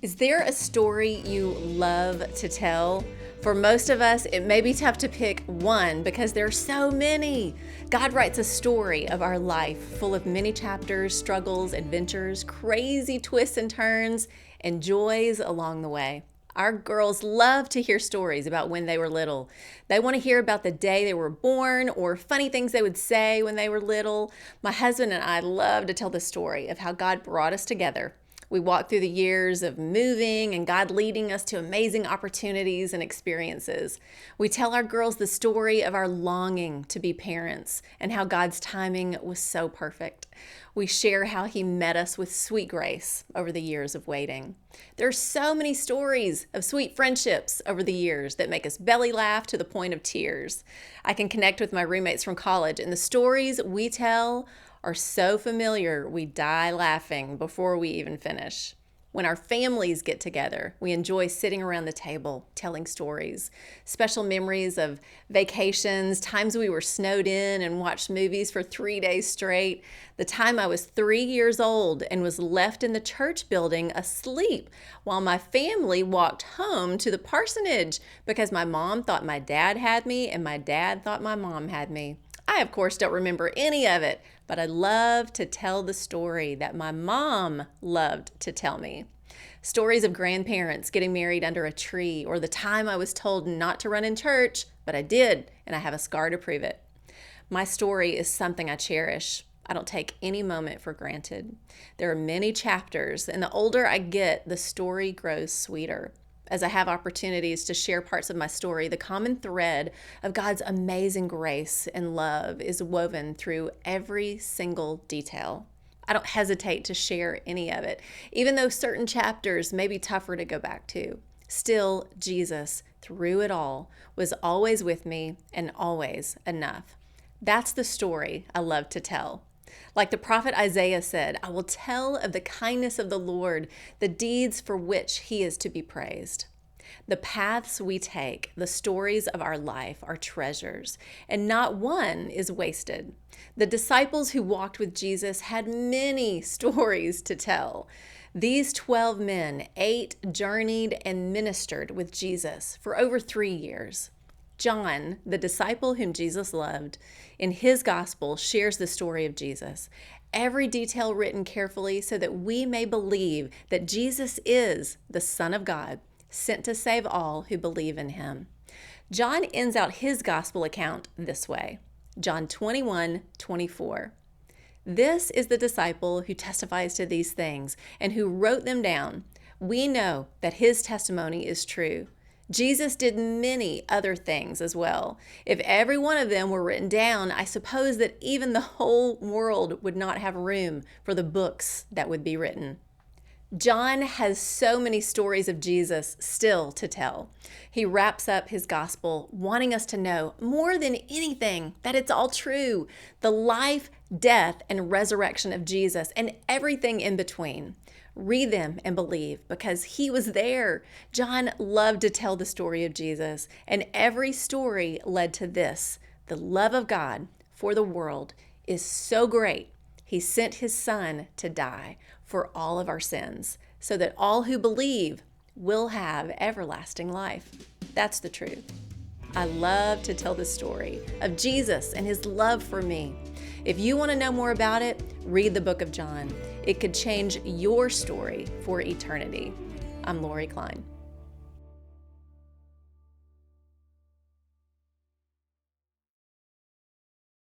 Is there a story you love to tell? For most of us, it may be tough to pick one because there are so many. God writes a story of our life full of many chapters, struggles, adventures, crazy twists and turns, and joys along the way. Our girls love to hear stories about when they were little. They want to hear about the day they were born or funny things they would say when they were little. My husband and I love to tell the story of how God brought us together. We walked through the years of moving and God leading us to amazing opportunities and experiences. We tell our girls the story of our longing to be parents and how God's timing was so perfect. We share how He met us with sweet grace over the years of waiting. There are so many stories of sweet friendships over the years that make us belly laugh to the point of tears. I can connect with my roommates from college, and the stories we tell are so familiar we die laughing before we even finish. When our families get together, we enjoy sitting around the table telling stories. Special memories of vacations, times we were snowed in and watched movies for 3 days straight, the time I was 3 years old and was left in the church building asleep while my family walked home to the parsonage because my mom thought my dad had me and my dad thought my mom had me. I, of course, don't remember any of it, but I love to tell the story that my mom loved to tell me. Stories of grandparents getting married under a tree, or the time I was told not to run in church, but I did, and I have a scar to prove it. My story is something I cherish. I don't take any moment for granted. There are many chapters, and the older I get, the story grows sweeter. As I have opportunities to share parts of my story, the common thread of God's amazing grace and love is woven through every single detail. I don't hesitate to share any of it, even though certain chapters may be tougher to go back to. Still, Jesus, through it all, was always with me and always enough. That's the story I love to tell. Like the prophet Isaiah said, I will tell of the kindness of the Lord, the deeds for which He is to be praised. The paths we take, the stories of our life are treasures, and not one is wasted. The disciples who walked with Jesus had many stories to tell. These 12 men ate, journeyed, and ministered with Jesus for over 3 years. John, the disciple whom Jesus loved, in his gospel shares the story of Jesus. Every detail written carefully so that we may believe that Jesus is the Son of God, sent to save all who believe in Him. John ends out his gospel account this way, John 21:24. This is the disciple who testifies to these things and who wrote them down. We know that his testimony is true. Jesus did many other things as well. If every one of them were written down, I suppose that even the whole world would not have room for the books that would be written. John has so many stories of Jesus still to tell. He wraps up his gospel wanting us to know more than anything that it's all true, the life, death, and resurrection of Jesus and everything in between. Read them and believe because He was there. John loved to tell the story of Jesus, and every story led to this. The love of God for the world is so great, He sent His Son to die for all of our sins, so that all who believe will have everlasting life. That's the truth. I love to tell the story of Jesus and His love for me. If you want to know more about it, read the book of John. It could change your story for eternity. I'm Lori Klein.